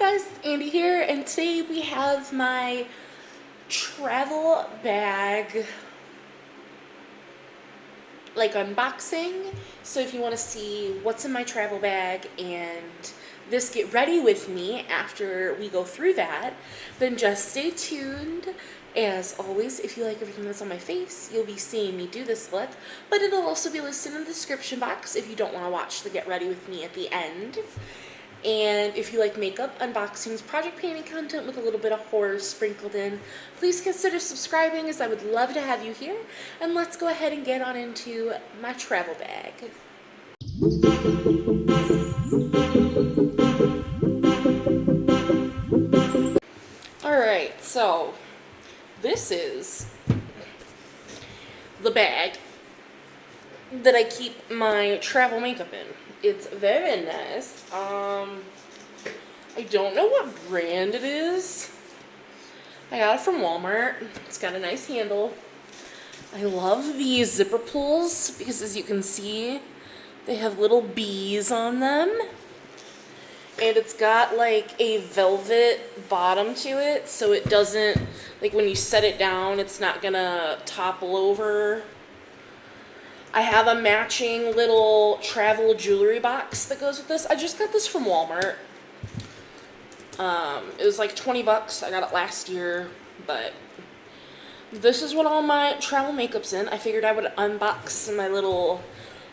guys, Andy here, and today we have my travel bag unboxing. So if you want to see what's in my travel bag and this get ready with me after we go through that, then just stay tuned. As always, if you like everything that's on my face, you'll be seeing me do this look, but it'll also be listed in the description box if you don't want to watch the get ready with me at the end. And if you like makeup, unboxings, project painting content with a little bit of horror sprinkled in, please consider subscribing, as I would love to have you here. And let's go ahead and get on into my travel bag. Alright, so this is the bag that I keep my travel makeup in. It's very nice. I don't know what brand it is. I got it from Walmart. It's got a nice handle. I love these zipper pulls because, as you can see, they have little bees on them. And it's got like a velvet bottom to it, so it doesn't, like when you set it down, it's not gonna topple over. I have a matching little travel jewelry box that goes with this. I just got this from Walmart. It was like 20 bucks. I got it last year, but this is what all my travel makeup's in. I figured I would unbox my little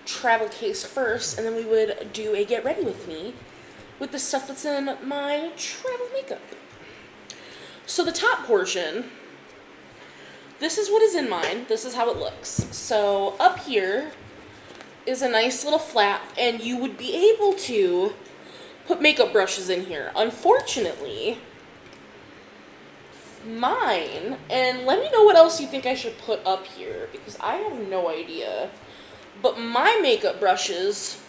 travel case first, and then we would do a get ready with me with the stuff that's in my travel makeup. So the top portion, this is what is in mine. This is how it looks. So up here is a nice little flap, and you would be able to put makeup brushes in here. Unfortunately, mine, and let me know what else you think I should put up here, because I have no idea, but my makeup brushes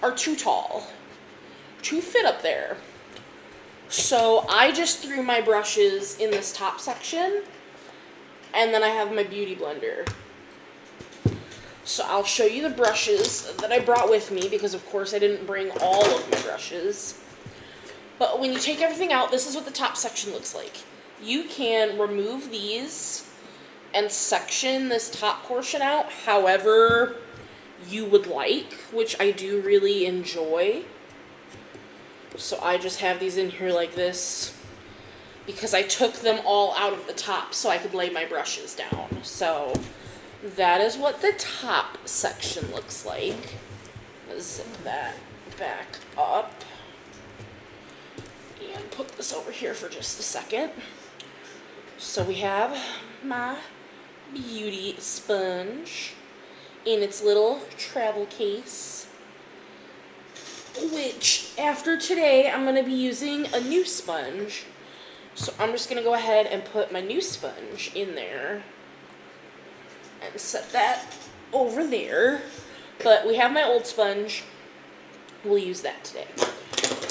are too tall to fit up there. So I just threw my brushes in this top section, and then I have my beauty blender. So I'll show you the brushes that I brought with me, because of course I didn't bring all of my brushes. But when you take everything out, this is what the top section looks like. You can remove these and section this top portion out however you would like, which I do really enjoy. So I just have these in here like this because I took them all out of the top so I could lay my brushes down. So that is what the top section looks like. Zip that back up and put this over here for just a second. So we have my beauty sponge in its little travel case, which after today I'm going to be using a new sponge. So I'm just going to go ahead and put my new sponge in there and set that over there. But we have my old sponge. We'll use that today.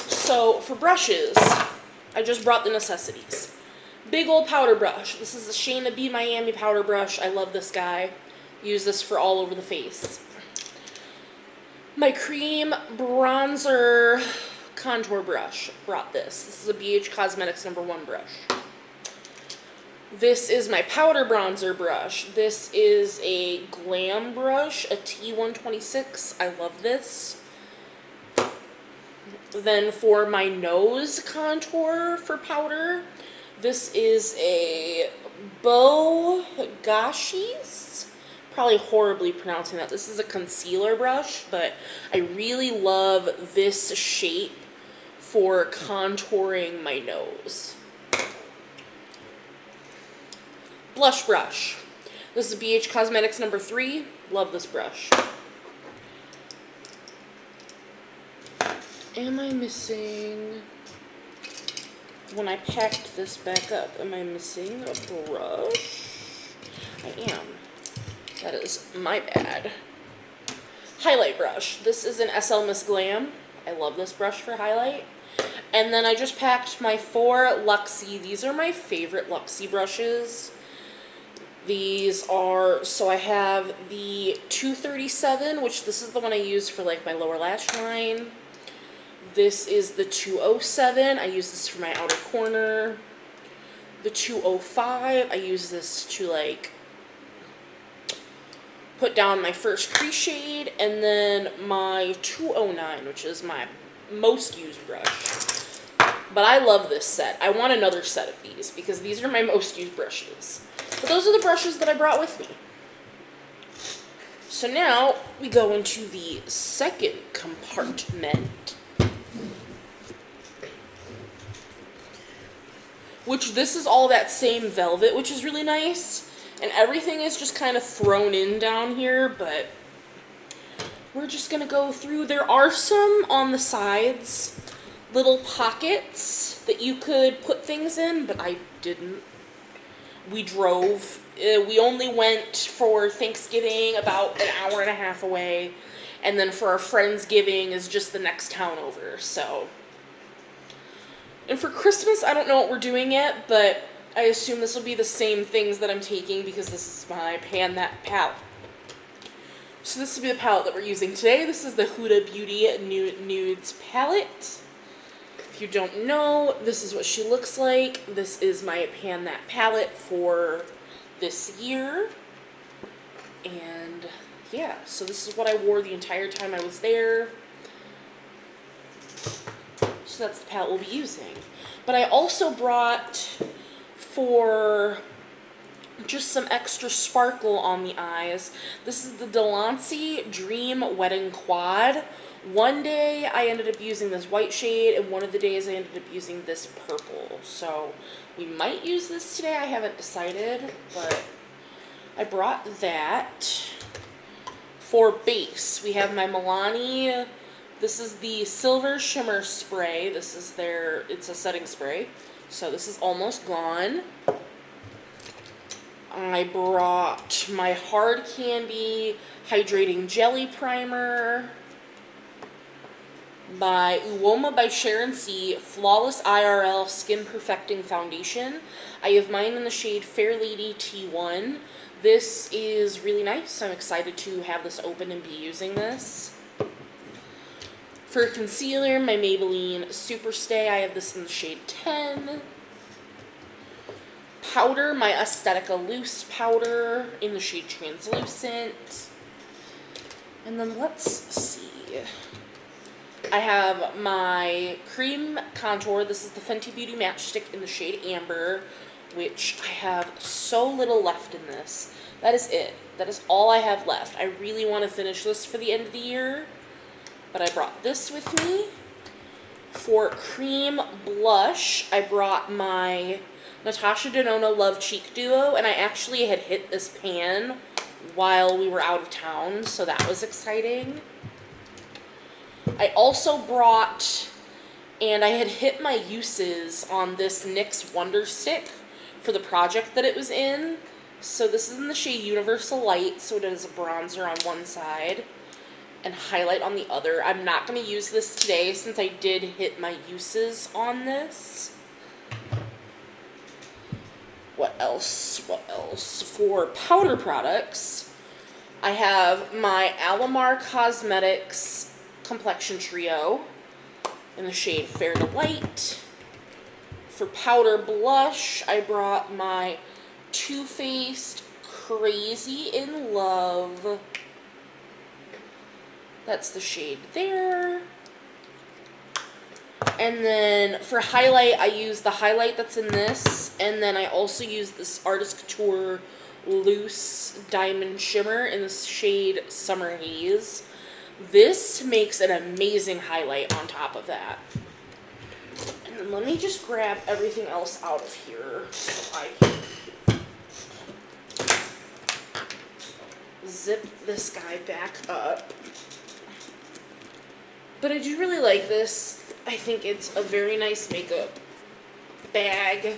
So for brushes, I just brought the necessities. Big old powder brush. This is the Sharon B Miami powder brush. I love this guy. Use this for all over the face. My cream bronzer contour brush. Brought this. This is a BH Cosmetics #1 brush. This is my powder bronzer brush. This is a glam brush, a T126. I love this. Then for my nose contour for powder, this is a Bogashi's. Probably horribly pronouncing that. This is a concealer brush, but I really love this shape for contouring my nose. Blush brush. This is BH Cosmetics #3. Love this brush. Am I missing, when I packed this back up, am I missing a brush? I am. That is my bad. Highlight brush. This is an SL Miss Glam. I love this brush for highlight. And then I just packed my 4 Luxie. These are my favorite Luxie brushes. These are, so I have the 237, which this is the one I use for like my lower lash line. This is the 207. I use this for my outer corner. The 205, I use this to like put down my first crease shade, and then my 209, which is my most used brush. But I love this set. I want another set of these because these are my most used brushes. But those are the brushes that I brought with me. So now we go into the second compartment, which this is all that same velvet, which is really nice. And everything is just kind of thrown in down here, but we're just gonna go through. There are some on the sides, little pockets that you could put things in, but I didn't. We drove. We only went for Thanksgiving about an hour and a half away, and then for our Friendsgiving is just the next town over, so. And for Christmas, I don't know what we're doing yet, but I assume this will be the same things that I'm taking because this is my Pan That palette. So this will be the palette that we're using today. This is the Huda Beauty Nudes palette. If you don't know, this is what she looks like. This is my Pan That palette for this year. And yeah, so this is what I wore the entire time I was there. So that's the palette we'll be using. But I also brought, for just some extra sparkle on the eyes, this is the lanci Dream Wedding Quad. One day I ended up using this white shade, and one of the days I ended up using this purple. So we might use this today, I haven't decided, but I brought that. For base, we have my Milani. This is the Silver Shimmer Spray. This is it's a setting spray. So this is almost gone. I brought my Hard Candy Hydrating Jelly Primer. My Uoma by Sharon Flawless IRL Skin Perfecting Foundation. I have mine in the shade Fair Lady T1. This is really nice. I'm excited to have this open and be using this. For concealer, my Maybelline Superstay. I have this in the shade 10. Powder, my Aesthetica Loose Powder in the shade Translucent. And then let's see. I have my cream contour. This is the Fenty Beauty Matchstick in the shade Amber, which I have so little left in this. That is it. That is all I have left. I really want to finish this for the end of the year, but I brought this with me. For cream blush, I brought my Natasha Denona Love Cheek Duo, and I actually had hit this pan while we were out of town, so that was exciting. I also brought, and I had hit my uses on this NYX Wonder Stick for the project that it was in. So this is in the shade Universal Light, so it is a bronzer on one side and highlight on the other. I'm not going to use this today since I did hit my uses on this. What else? What else? For powder products, I have my Alamar Cosmetics Complexion Trio in the shade Fair to Light. For powder blush, I brought my Too Faced Crazy in Love. That's the shade there. And then for highlight, I use the highlight that's in this. And then I also use this Artist Couture Loose Diamond Shimmer in the shade Summer Haze. This makes an amazing highlight on top of that. And then let me just grab everything else out of here so I can zip this guy back up. But I do really like this. I think it's a very nice makeup bag.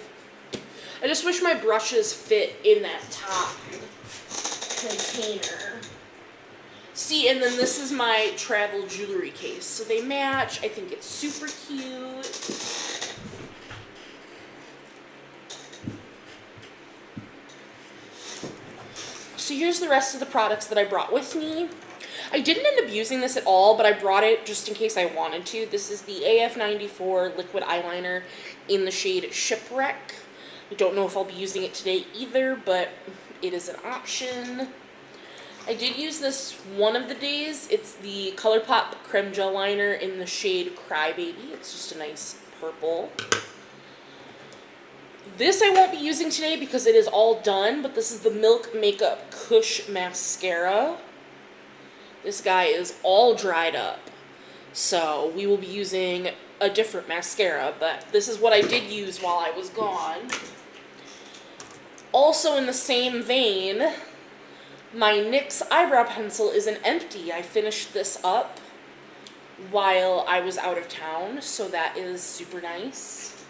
I just wish my brushes fit in that top container. See, and then this is my travel jewelry case. So they match. I think it's super cute. So here's the rest of the products that I brought with me. I didn't end up using this at all, but I brought it just in case I wanted to. This is the AF94 liquid eyeliner in the shade Shipwreck. I don't know if I'll be using it today either, but it is an option. I did use this one of the days. It's the ColourPop Creme Gel Liner in the shade Crybaby. It's just a nice purple. This I won't be using today because it is all done, but this is the Milk Makeup Kush Mascara. This guy is all dried up, so we will be using a different mascara, but this is what I did use while I was gone. Also in the same vein, my NYX eyebrow pencil is an empty. I finished this up while I was out of town, so that is super nice.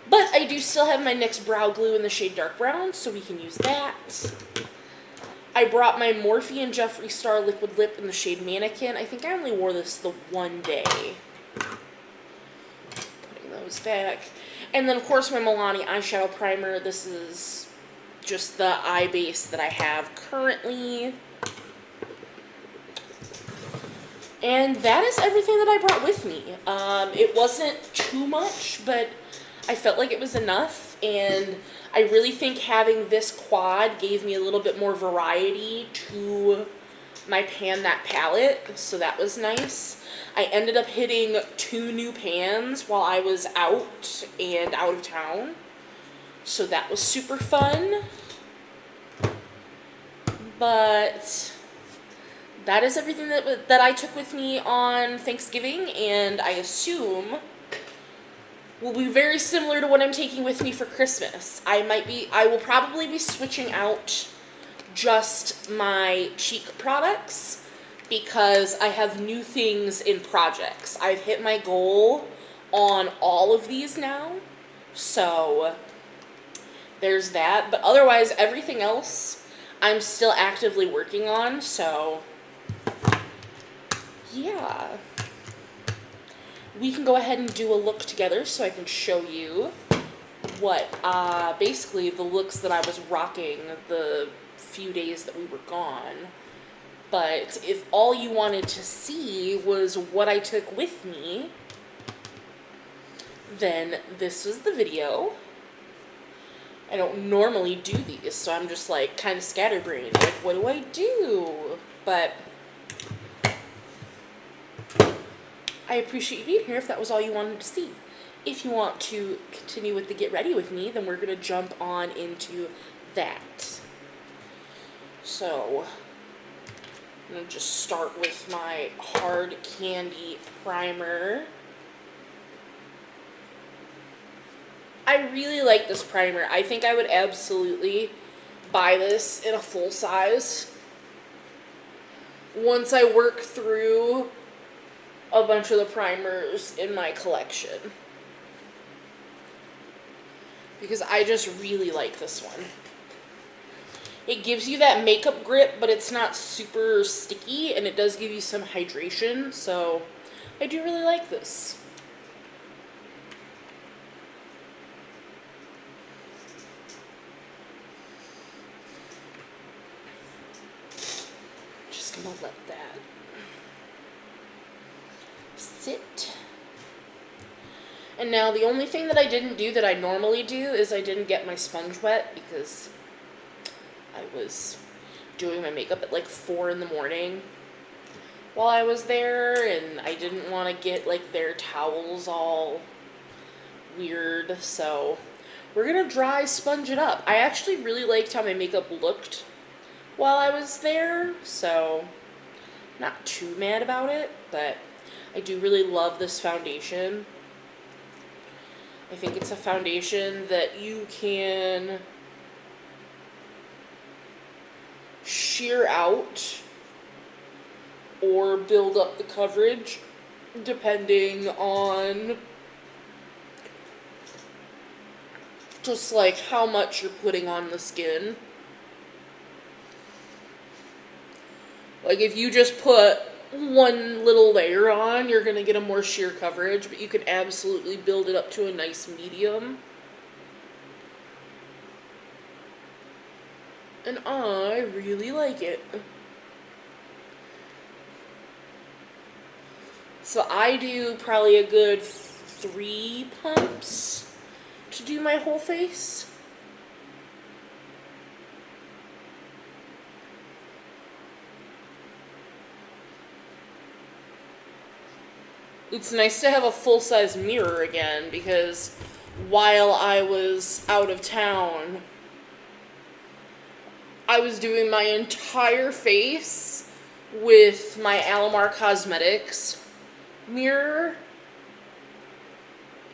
But I do still have my NYX brow glue in the shade Dark Brown, so we can use that. I brought my Morphe and Jeffree Star Liquid Lip in the shade Mannequin. I think I only wore this the one day. Putting those back. And then, of course, my Milani eyeshadow primer. This is just the eye base that I have currently. And that is everything that I brought with me. It wasn't too much, but I felt like it was enough. And I really think having this quad gave me a little bit more variety to my pan that palette, so that was nice. I ended up hitting 2 new pans while I was out and out of town, so that was super fun. But that is everything that I took with me on Thanksgiving, and I assume will be very similar to what I'm taking with me for Christmas. I will probably be switching out just my cheek products because I have new things in projects. I've hit my goal on all of these now, so there's that. But otherwise, everything else I'm still actively working on, so yeah. We can go ahead and do a look together so I can show you what, basically the looks that I was rocking the few days that we were gone. But if all you wanted to see was what I took with me, then this was the video. I don't normally do these, so I'm just like kind of scatterbrained. Like, what do I do? But I appreciate you being here if that was all you wanted to see. If you want to continue with the get ready with me, then we're going to jump on into that. So, I'm going to just start with my Hard Candy Primer. I really like this primer. I think I would absolutely buy this in a full size once I work through a bunch of the primers in my collection, because I just really like this one. It gives you that makeup grip, but it's not super sticky, and it does give you some hydration, so I do really like this. Just gonna let that sit. And now the only thing that I didn't do that I normally do is I didn't get my sponge wet because I was doing my makeup at like 4 in the morning while I was there, and I didn't want to get like their towels all weird, so we're gonna dry sponge it up. I actually really liked how my makeup looked while I was there, so not too mad about it, but I do really love this foundation. I think it's a foundation that you can sheer out or build up the coverage depending on just like how much you're putting on the skin. Like if you just put one little layer on, you're going to get a more sheer coverage, but you can absolutely build it up to a nice medium. And I really like it. So I do probably a good 3 pumps to do my whole face. It's nice to have a full-size mirror again, because while I was out of town, I was doing my entire face with my Alamar Cosmetics mirror.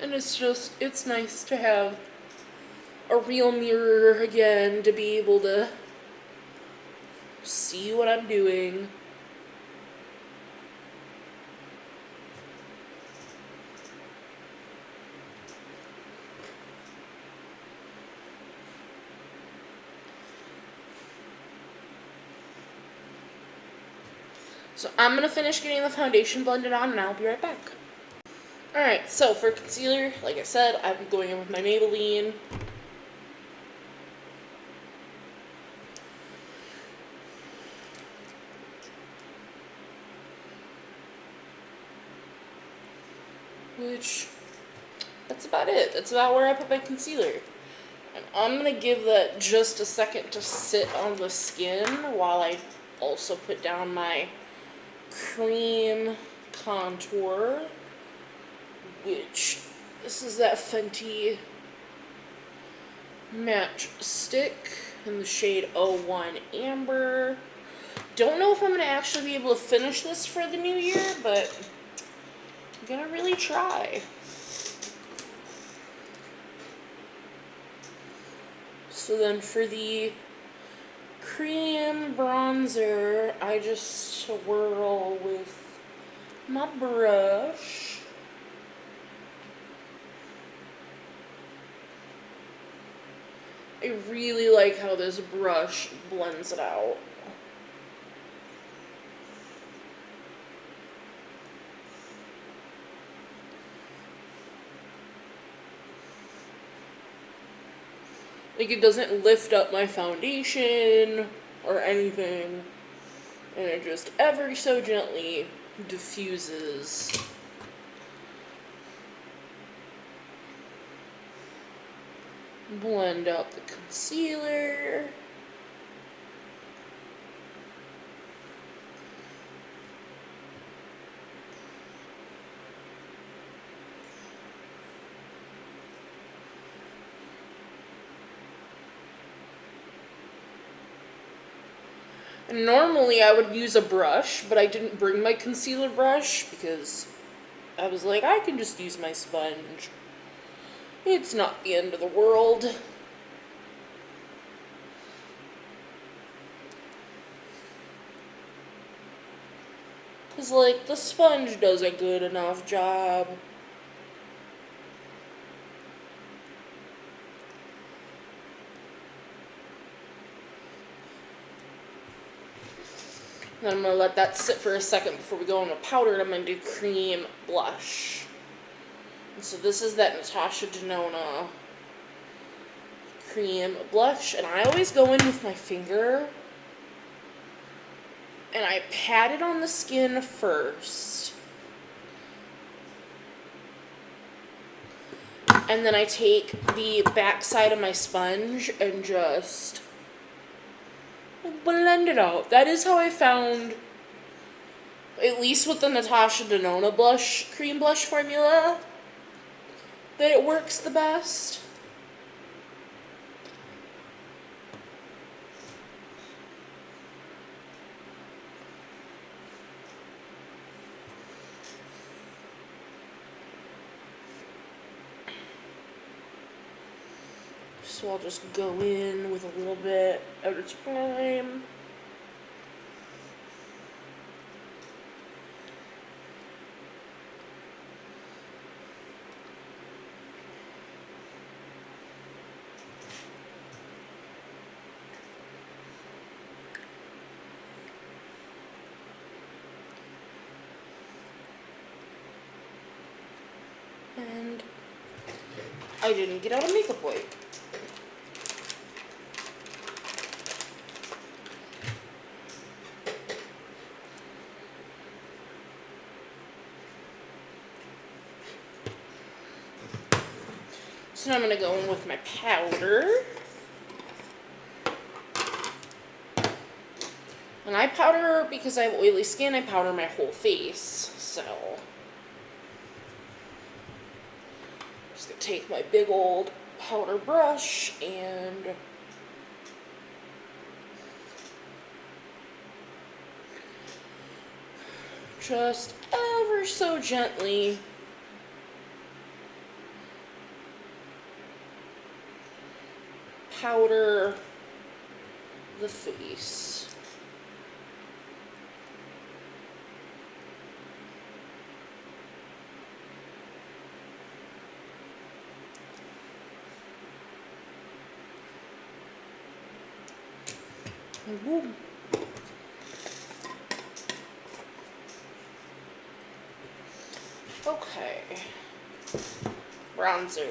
And it's nice to have a real mirror again to be able to see what I'm doing. So I'm going to finish getting the foundation blended on, and I'll be right back. Alright, so for concealer, like I said, I'm going in with my Maybelline. Which, that's about it. That's about where I put my concealer. And I'm going to give that just a second to sit on the skin while I also put down my cream contour, which this is that Fenty Match Stick in the shade 01 Amber. Don't know if I'm going to actually be able to finish this for the new year, but I'm going to really try. So then for the cream bronzer, I just swirl with my brush. I really like how this brush blends it out. Like, it doesn't lift up my foundation or anything, and it just ever so gently diffuses. Blend out the concealer. Normally I would use a brush, but I didn't bring my concealer brush because I was like, I can just use my sponge. It's not the end of the world. Because, like, the sponge does a good enough job. Then I'm going to let that sit for a second before we go on with powder, and I'm going to do cream blush. And so this is that Natasha Denona cream blush, and I always go in with my finger, and I pat it on the skin first. And then I take the back side of my sponge and just blend it out. That is how I found, at least with the Natasha Denona blush, cream blush formula, that it works the best. So I'll just go in with a little bit at a time. And I didn't get out a makeup wipe. So now I'm going to go in with my powder. And I powder, because I have oily skin, I powder my whole face. So, I'm just going to take my big old powder brush and just ever so gently powder the face. Boom. Okay, bronzer.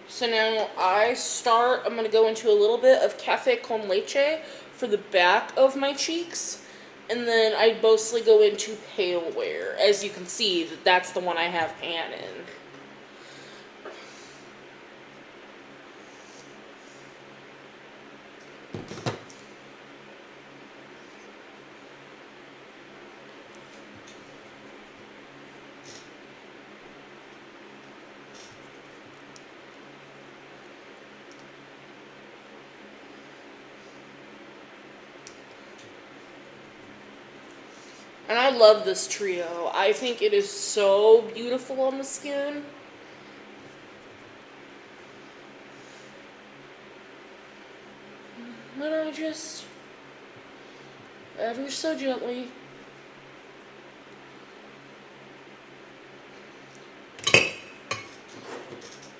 So now I'm going to go into a little bit of Cafe con Leche for the back of my cheeks. And then I mostly go into Pale Wear. As you can see, that's the one I have pan in. And I love this trio. I think it is so beautiful on the skin. And I just, ever so gently,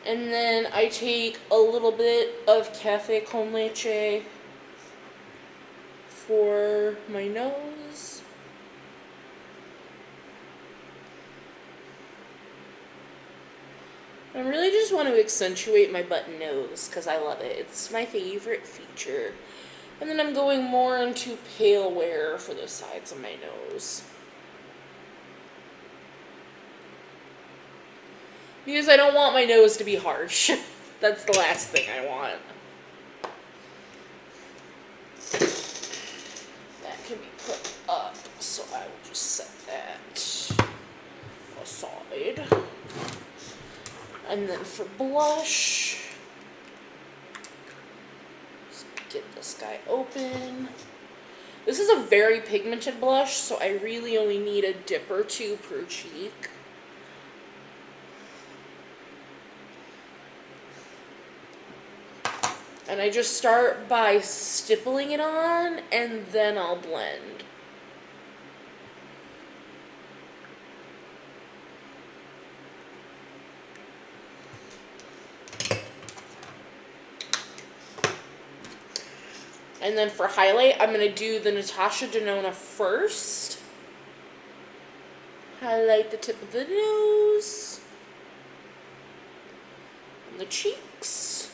and then I take a little bit of Cafe con Leche for my nose. I really just want to accentuate my button nose because I love it. It's my favorite feature. And then I'm going more into Pale Wear for the sides of my nose. Because I don't want my nose to be harsh. That's the last thing I want. That can be put up, so I will just set that aside. And then for blush, let's get this guy open. This is a very pigmented blush, so I really only need a dip or two per cheek. And I just start by stippling it on, and then I'll blend. And then for highlight, I'm going to do the Natasha Denona first. Highlight the tip of the nose. And the cheeks.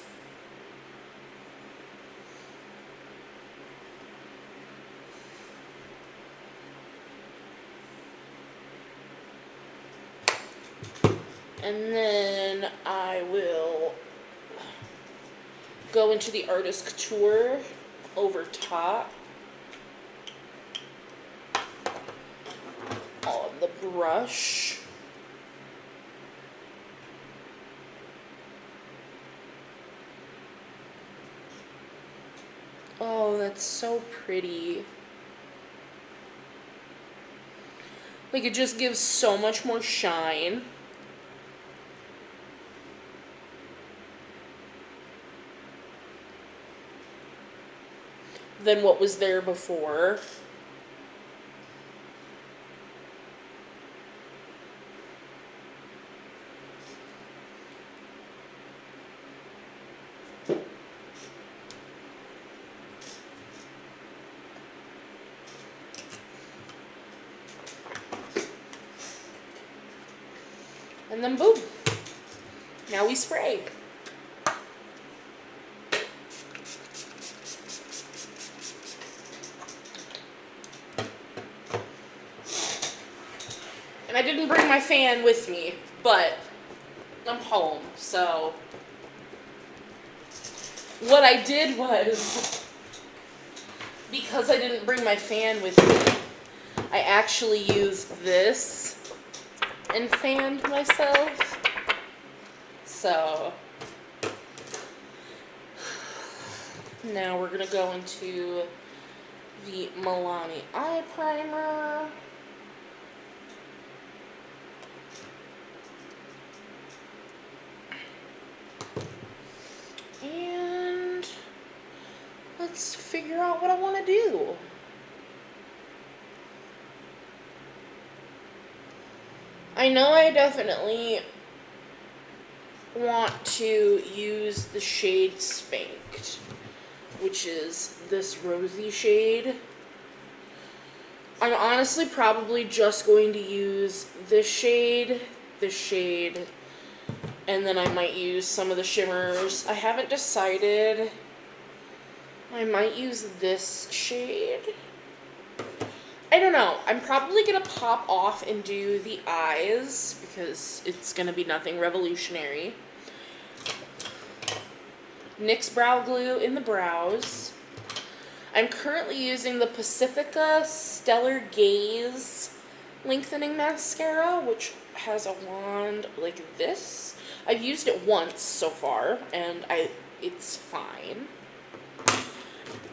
And then I will go into the Artist Couture over top on the brush. Oh, that's so pretty. Like, it just gives so much more shine. Than what was there before. And then boom. Now we spray. And I didn't bring my fan with me, but I'm home, so what I did was, because I didn't bring my fan with me, I actually used this and fanned myself. So now we're gonna go into the Milani eye primer. And let's figure out what I want to do. I know I definitely want to use the shade Spanked, which is this rosy shade. I'm honestly probably just going to use this shade, and then I might use some of the shimmers. I haven't decided. I might use this shade. I don't know. I'm probably going to pop off and do the eyes because it's going to be nothing revolutionary. NYX brow glue in the brows. I'm currently using the Pacifica Stellar Gaze lengthening mascara, which has a wand like this. I've used it once so far, and it's fine.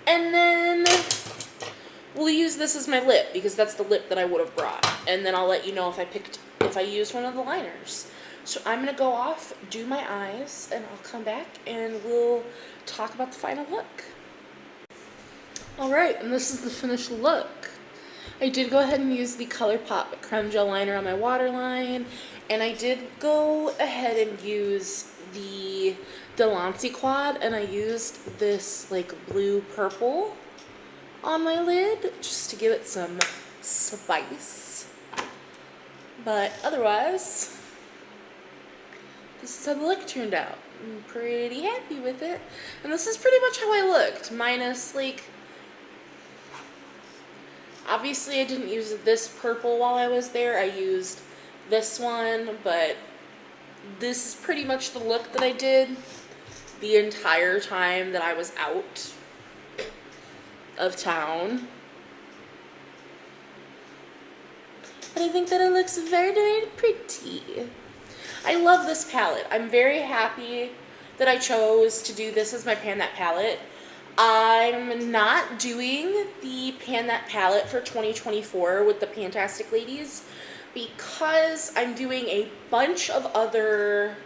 And then we'll use this as my lip, because that's the lip that I would have brought. And then I'll let you know if I used one of the liners. So I'm going to go off, do my eyes, and I'll come back and we'll talk about the final look. Alright, and this is the finished look. I did go ahead and use the ColourPop Creme Gel Liner on my waterline, and I did go ahead and use the lanci quad, and I used this like blue-purple on my lid just to give it some spice. But otherwise, this is how the look turned out. I'm pretty happy with it. And this is pretty much how I looked, minus like, obviously I didn't use this purple while I was there. I used this one, but this is pretty much the look that I did the entire time that I was out of town. But I think that it looks very, very pretty. I love this palette. I'm very happy that I chose to do this as my Pan That palette. I'm not doing the Pan That palette for 2024 with the Pantastic Ladies because I'm doing a bunch of other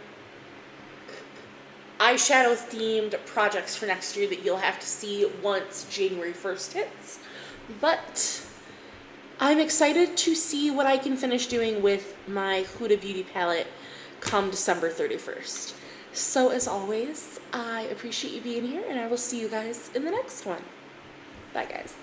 eyeshadow themed projects for next year that you'll have to see once January 1st hits. But I'm excited to see what I can finish doing with my Huda Beauty palette come December 31st. So as always, I appreciate you being here, and I will see you guys in the next one. Bye guys.